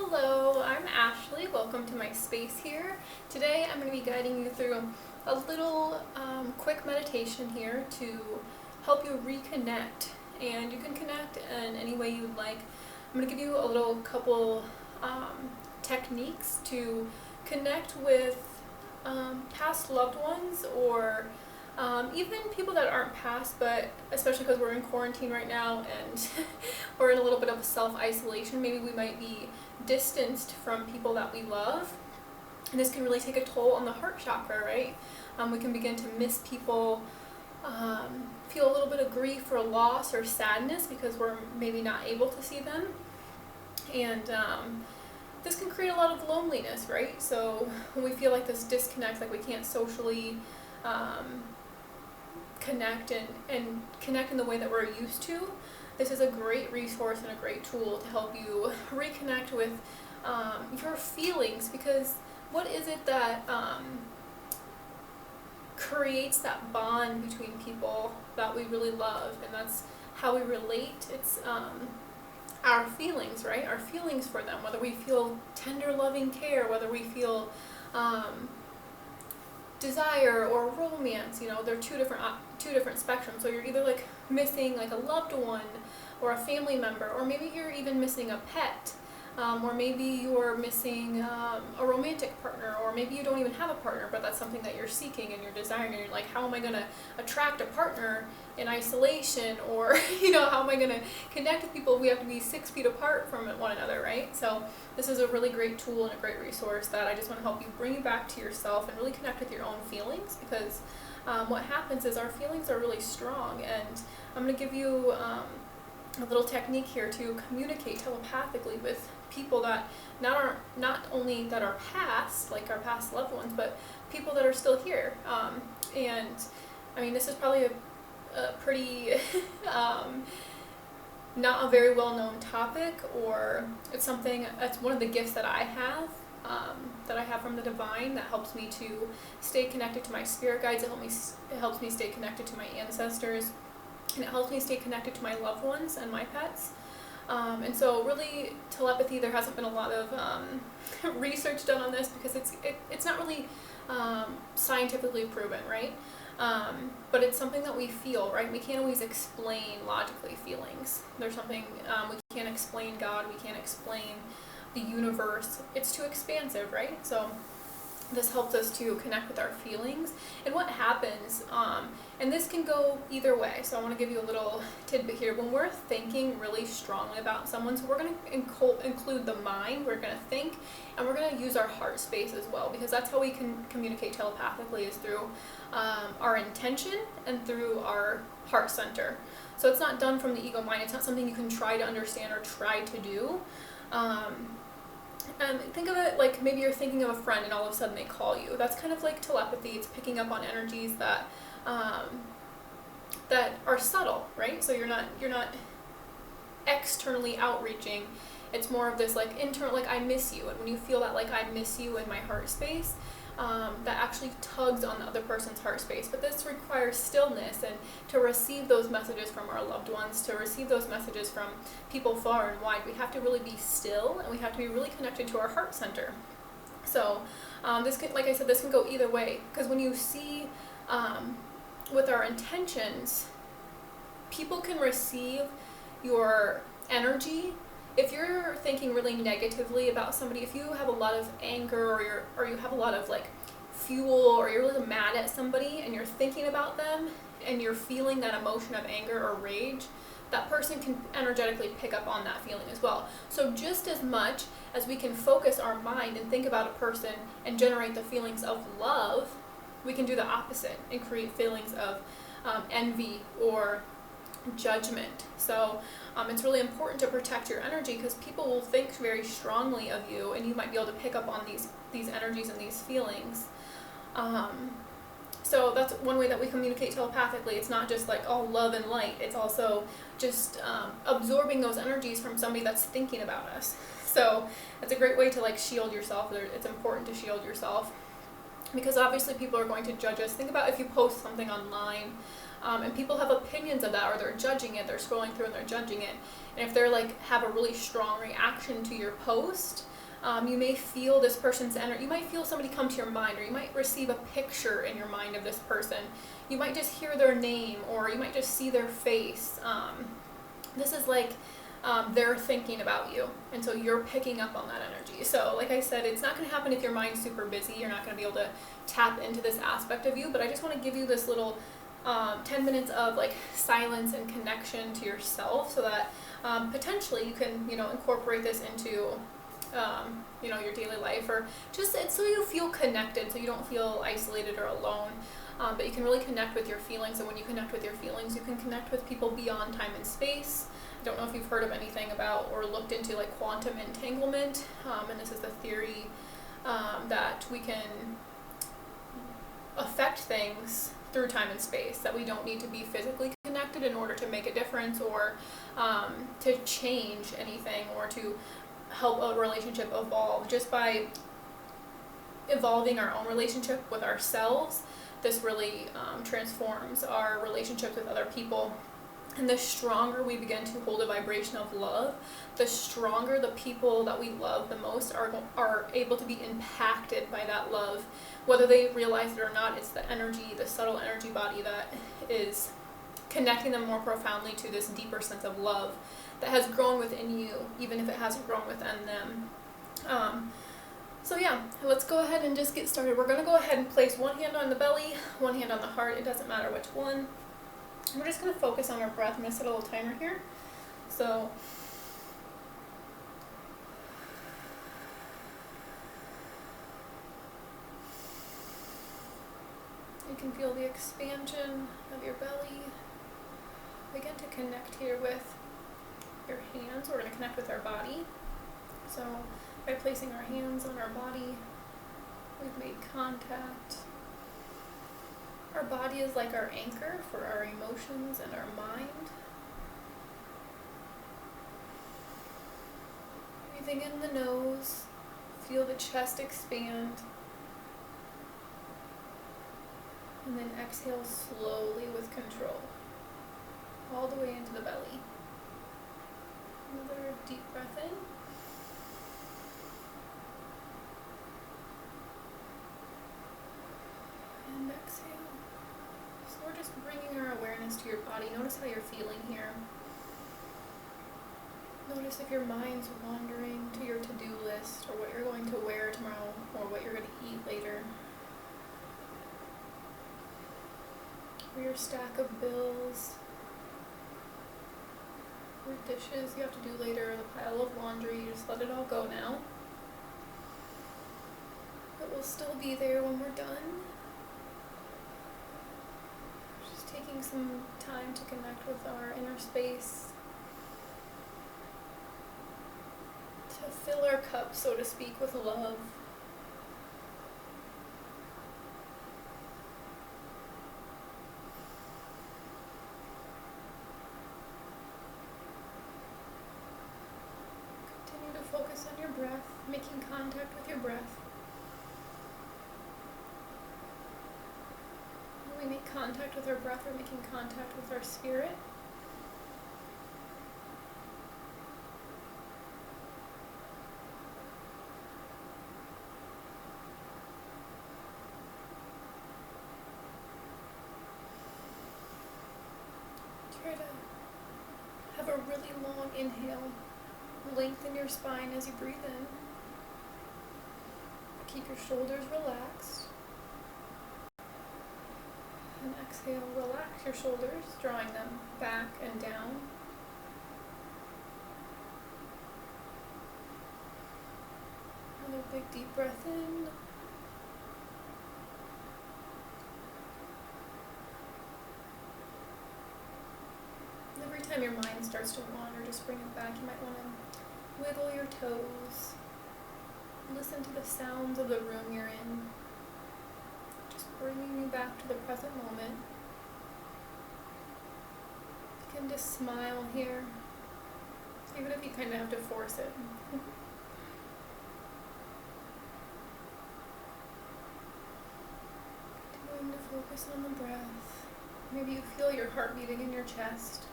Hello, I'm Ashley. Welcome to my space here. Today I'm going to be guiding you through a little quick meditation here to help you reconnect. And you can connect in any way you would like. I'm going to give you a little couple techniques to connect with past loved ones or even people that aren't past, but especially because we're in quarantine right now and we're in a little bit of self-isolation, maybe we might be distanced from people that we love. And this can really take a toll on the heart chakra, right? We can begin to miss people, feel a little bit of grief or loss or sadness because we're maybe not able to see them. And this can create a lot of loneliness, right? So when we feel like this disconnect, like we can't socially connect and connect in the way that we're used to, this is a great resource and a great tool to help you reconnect with your feelings, because what is it that creates that bond between people that we really love, and that's how we relate. It's our feelings, right? Our feelings for them, whether we feel tender loving care, whether we feel desire or romance. You know, they're two different spectrums. So you're either like missing like a loved one or a family member, or maybe you're even missing a pet, or maybe you're missing a romantic partner, or maybe you don't even have a partner, but that's something that you're seeking and you're desiring, and you're like, how am I going to attract a partner in isolation? Or how am I going to connect with people if we have to be 6 feet apart from one another, right? So this is a really great tool and a great resource that I just want to help you bring you back to yourself and really connect with your own feelings, because what happens is our feelings are really strong. And I'm going to give you a little technique here to communicate telepathically with people that not only that are past, like our past loved ones, but people that are still here. And I mean, this is probably a pretty not a very well-known topic, or it's one of the gifts that I have from the divine that helps me to stay connected to my spirit guides. It helps me stay connected to my ancestors, and it helps me stay connected to my loved ones and my pets. And so really, telepathy, there hasn't been a lot of research done on this because it's not really scientifically proven, right? But it's something that we feel, right? We can't always explain logically feelings. There's something, we can't explain God, we can't explain the universe. It's too expansive, right? So this helps us to connect with our feelings. And what happens, and this can go either way, so I want to give you a little tidbit here. When we're thinking really strongly about someone, so we're going to include the mind, we're going to think, and we're going to use our heart space as well, because that's how we can communicate telepathically, is through our intention and through our heart center. So it's not done from the ego mind. It's not something you can try to understand or try to do. And think of it like maybe you're thinking of a friend and all of a sudden they call you. That's kind of like telepathy. It's picking up on energies that that are subtle, right? So you're not externally outreaching. It's more of this like internal, like I miss you. And when you feel that like I miss you in my heart space, that actually tugs on the other person's heart space. But this requires stillness, and to receive those messages from our loved ones, to receive those messages from people far and wide, we have to really be still, and we have to be really connected to our heart center. So this can, like I said, this can go either way, because when you see with our intentions, people can receive your energy. If you're thinking really negatively about somebody, if you have a lot of anger, or you have a lot of like fuel, or you're really mad at somebody and you're thinking about them and you're feeling that emotion of anger or rage, that person can energetically pick up on that feeling as well. So just as much as we can focus our mind and think about a person and generate the feelings of love, we can do the opposite and create feelings of envy or judgment. So it's really important to protect your energy, because people will think very strongly of you, and you might be able to pick up on these energies and these feelings. So that's one way that we communicate telepathically. It's not just like all love and light. It's also just absorbing those energies from somebody that's thinking about us. So it's a great way to like shield yourself. It's important to shield yourself, because obviously people are going to judge us. Think about if you post something online, and people have opinions of that, or they're judging it, they're scrolling through and they're judging it. And if they're like have a really strong reaction to your post, You may feel this person's energy. You might feel somebody come to your mind, or you might receive a picture in your mind of this person. You might just hear their name, or you might just see their face. This is like they're thinking about you, and so you're picking up on that energy. So like I said, it's not going to happen if your mind's super busy. You're not going to be able to tap into this aspect of you, but I just want to give you this little 10 minutes of like silence and connection to yourself, so that potentially you can, incorporate this into your daily life, or just so you feel connected, so you don't feel isolated or alone. But you can really connect with your feelings, and when you connect with your feelings, you can connect with people beyond time and space. I don't know if you've heard of anything about or looked into like quantum entanglement, and this is the theory that we can affect things through time and space, that we don't need to be physically connected in order to make a difference, or to change anything, or to help a relationship evolve. Just by evolving our own relationship with ourselves, this really transforms our relationships with other people. And the stronger we begin to hold a vibration of love, the stronger the people that we love the most are able to be impacted by that love. Whether they realize it or not, it's the energy, the subtle energy body that is connecting them more profoundly to this deeper sense of love that has grown within you, even if it hasn't grown within them. So yeah, let's go ahead and just get started. We're going to go ahead and place one hand on the belly, one hand on the heart. It doesn't matter which one. We're just going to focus on our breath. I'm going to set a little timer here. So you can feel the expansion of your belly. Begin to connect here with your hands. We're going to connect with our body. So by placing our hands on our body, we've made contact. Our body is like our anchor for our emotions and our mind. Breathing in the nose, feel the chest expand. And then exhale slowly with control, all the way into the belly. Another deep breath in. And exhale. So we're just bringing our awareness to your body. Notice how you're feeling here. Notice if your mind's wandering to your to-do list, or what you're going to wear tomorrow, or what you're going to eat later. Or your stack of bills, or dishes you have to do later, the pile of laundry. You just let it all go now. It will still be there when we're done. Just taking some time to connect with our inner space, to fill our cup, so to speak, with love. Continue to focus on your breath, making contact with your breath. When we make contact with our breath, we're making contact with our spirit. Try to have a really long inhale. Lengthen your spine as you breathe in. Keep your shoulders relaxed. And exhale, relax your shoulders, drawing them back and down. Another big deep breath in. And every time your mind starts to wander, just bring it back. You might want to wiggle your toes. Listen to the sounds of the room you're in. Bringing you back to the present moment. Begin to smile here, even if you kind of have to force it. Continuing to focus on the breath. Maybe you feel your heart beating in your chest.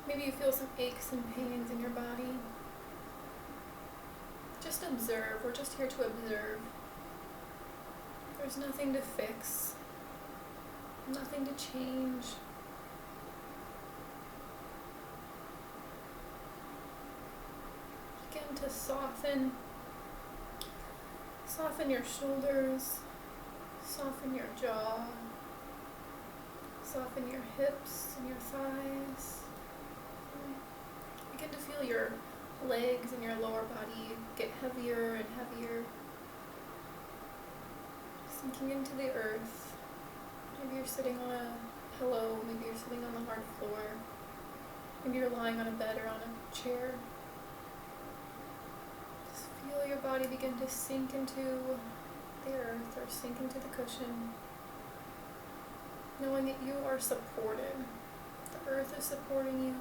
Maybe you feel some aches and pains in your body. observe. We're just here to observe. There's nothing to fix, nothing to change. Begin to soften your shoulders, soften your jaw, soften your hips and your thighs. Begin to feel your legs and your lower body get heavier and heavier, sinking into the earth. Maybe you're sitting on a pillow, maybe you're sitting on the hard floor, maybe you're lying on a bed or on a chair. Just feel your body begin to sink into the earth or sink into the cushion, knowing that you are supported. The earth is supporting you.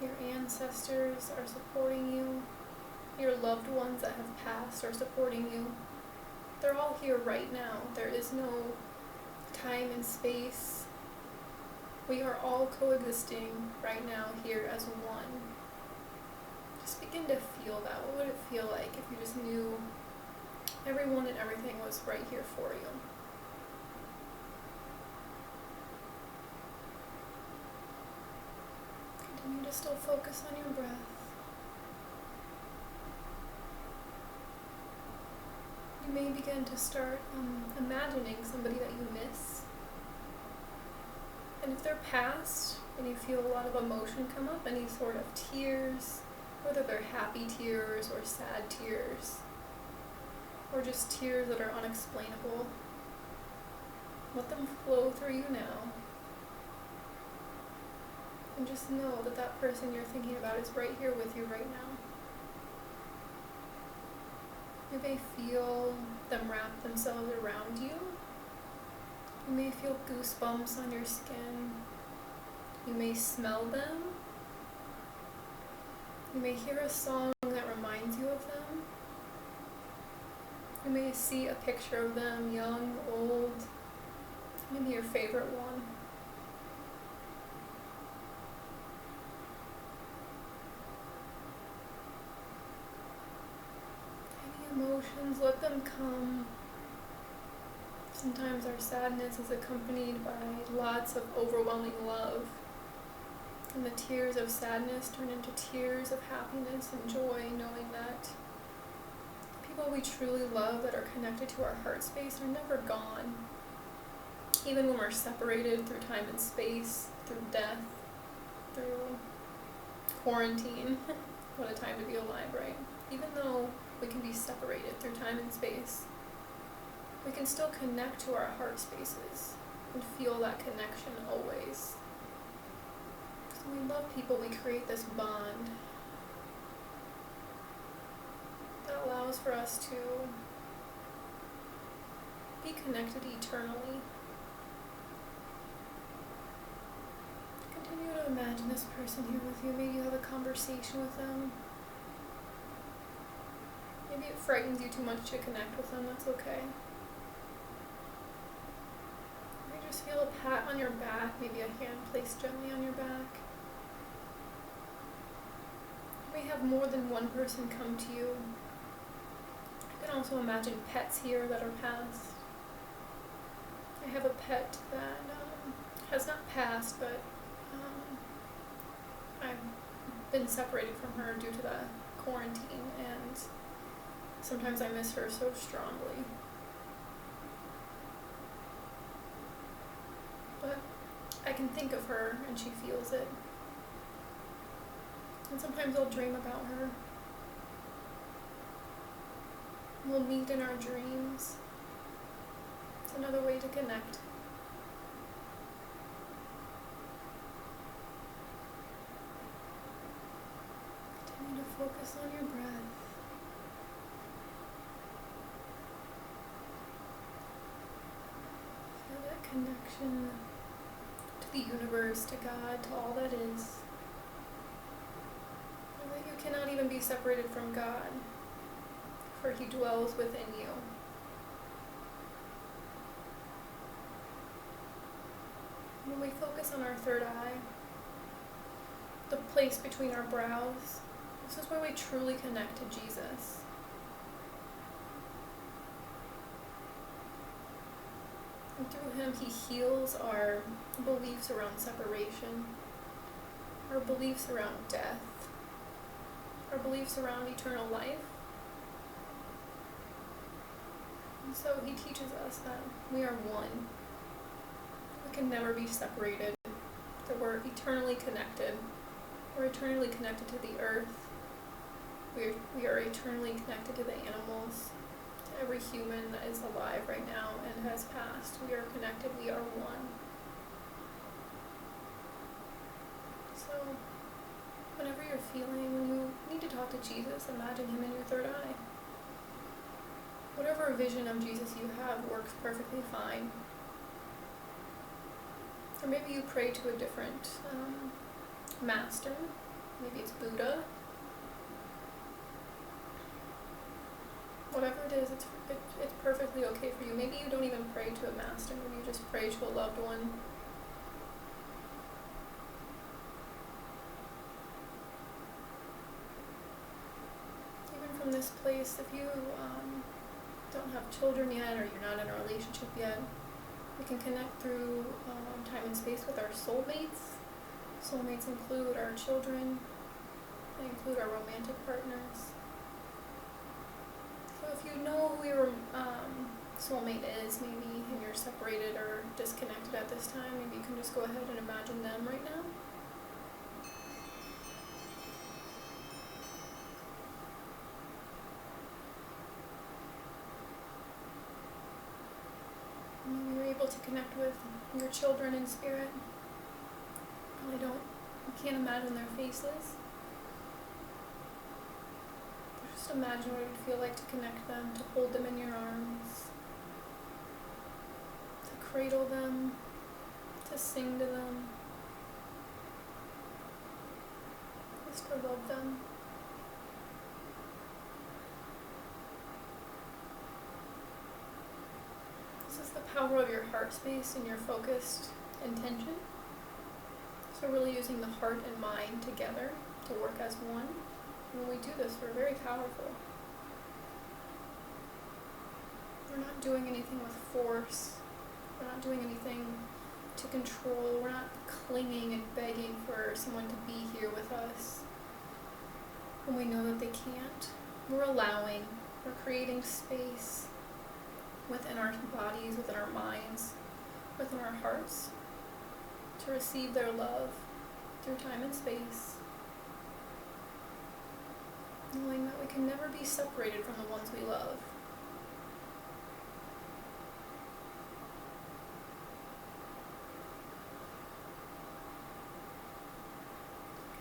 Your ancestors are supporting you. Your loved ones that have passed are supporting you. They're all here right now. There is no time and space. We are all coexisting right now here as one. Just begin to feel that. What would it feel like if you just knew everyone and everything was right here for you? Continue to still focus on your breath. You may begin to start imagining somebody that you miss. And if they're past and you feel a lot of emotion come up, any sort of tears, whether they're happy tears or sad tears, or just tears that are unexplainable, let them flow through you now. And just know that that person you're thinking about is right here with you right now. You may feel them wrap themselves around you. You may feel goosebumps on your skin. You may smell them. You may hear a song that reminds you of them. You may see a picture of them, young, old, maybe your favorite one. Emotions, let them come. Sometimes our sadness is accompanied by lots of overwhelming love, and the tears of sadness turn into tears of happiness and joy, knowing that people we truly love that are connected to our heart space are never gone. Even when we're separated through time and space, through death, through quarantine. What a time to be alive, right? Even though we can be separated through time and space, we can still connect to our heart spaces and feel that connection always. So when we love people, we create this bond that allows for us to be connected eternally. Continue to imagine this person here with you. Maybe you have a conversation with them. Maybe it frightens you too much to connect with them, that's okay. You may just feel a pat on your back, maybe a hand placed gently on your back. You may have more than one person come to you. You can also imagine pets here that are passed. I have a pet that has not passed, but I've been separated from her due to the quarantine, and sometimes I miss her so strongly. But I can think of her and she feels it. And sometimes I'll dream about her. We'll meet in our dreams. It's another way to connect. Continue to focus on your breath. Connection to the universe, to God, to all that is. And that you cannot even be separated from God, for He dwells within you. When we focus on our third eye, the place between our brows, this is where we truly connect to Jesus. And through him, he heals our beliefs around separation, our beliefs around death, our beliefs around eternal life. And so he teaches us that we are one. We can never be separated, that we're eternally connected. We're eternally connected to the earth. We are eternally connected to the animals, to every human that is alive right now and has passed. We are connected. We are one. So, whenever you're feeling, when you need to talk to Jesus, imagine him in your third eye. Whatever vision of Jesus you have works perfectly fine. Or maybe you pray to a different master. Maybe it's Buddha. Whatever it is, it's perfectly okay for you. Maybe you don't even pray to a master. Maybe you just pray to a loved one. Even from this place, if you don't have children yet, or you're not in a relationship yet, we can connect through time and space with our soulmates. Soulmates include our children. They include our romantic partners. So if you know who your soulmate is, maybe, and you're separated or disconnected at this time, maybe you can just go ahead and imagine them right now. Maybe you're able to connect with your children in spirit. You can't imagine their faces. Just imagine what it would feel like to connect them, to hold them in your arms, to cradle them, to sing to them, just to love them. This is the power of your heart space and your focused intention. So really using the heart and mind together to work as one. When we do this, we're very powerful. We're not doing anything with force. We're not doing anything to control. We're not clinging and begging for someone to be here with us when we know that they can't. We're allowing. We're creating space within our bodies, within our minds, within our hearts to receive their love through time and space. Knowing that we can never be separated from the ones we love.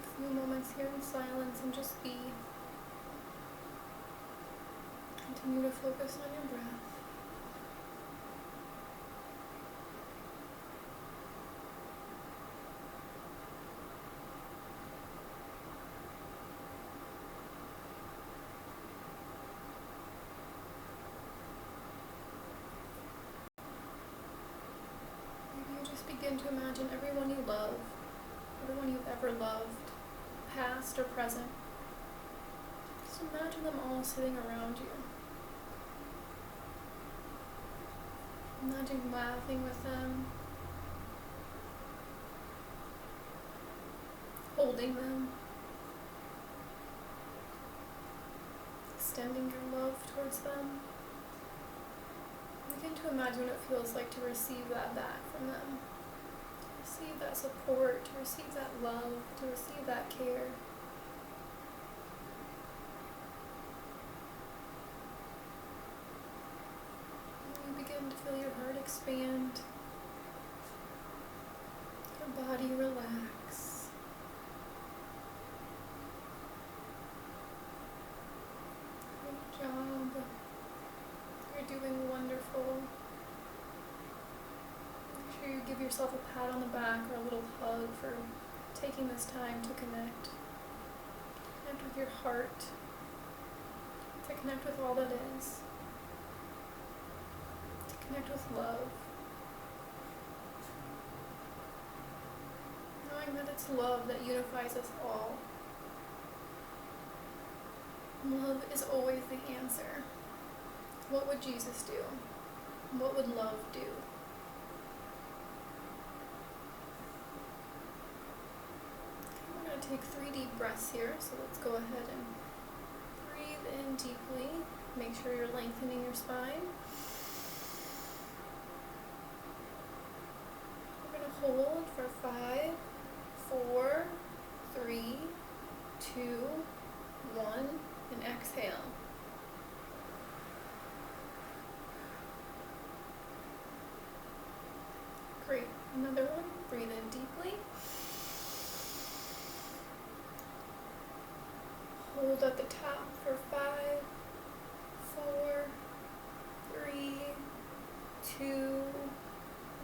A few moments here in silence and just be. Continue to focus on your breath. Begin to imagine everyone you love, everyone you've ever loved, past or present. Just imagine them all sitting around you. Imagine laughing with them, holding them, extending your love towards them. Begin to imagine what it feels like to receive that back from them. To receive that support, to receive that love, to receive that care. And you begin to feel your heart expand, your body relax. Great job. You're doing wonderful. Make sure you give yourself a pat on the back or a little hug for taking this time to connect. Connect with your heart. To connect with all that is. To connect with love. Knowing that it's love that unifies us all. Love is always the answer. What would Jesus do? What would love do? take 3 deep breaths here, so let's go ahead and breathe in deeply. Make sure you're lengthening your spine. We're going to hold for 5, 4, 3, 2, 1, and exhale. Great. Another one. Breathe in deeply. Hold at the top for 5, 4, 3, 2,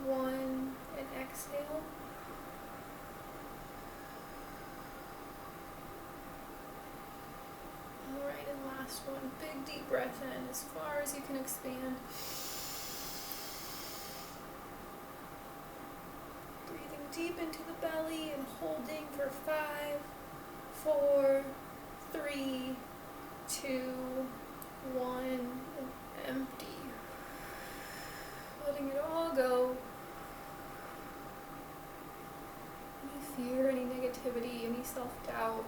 1, and exhale. Alright, and last one. Big deep breath in as far as you can expand. Breathing deep into the belly and holding for 5, 4, 3, 2, 1, and empty. Letting it all go. Any fear, any negativity, any self-doubt,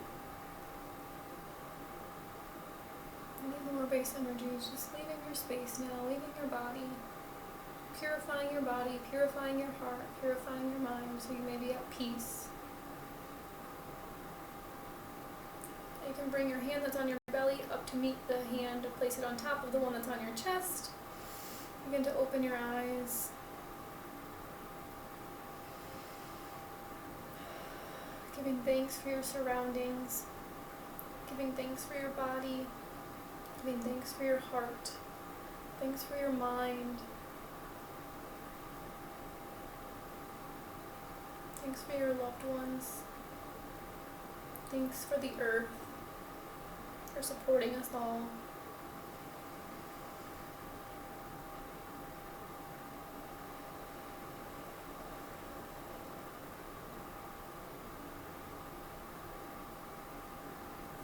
any lower-base energies, just leaving your space now, leaving your body, purifying your body, purifying your heart, purifying your mind, so you may be at peace. You can bring your hand that's on your belly up to meet the hand, to place it on top of the one that's on your chest. Begin to open your eyes. Giving thanks for your surroundings. Giving thanks for your body. Giving thanks for your heart. Thanks for your mind. Thanks for your loved ones. Thanks for the earth, for supporting us all.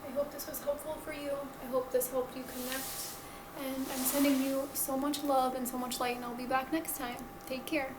I hope this was helpful for you. I hope this helped you connect. And I'm sending you so much love and so much light, and I'll be back next time. Take care.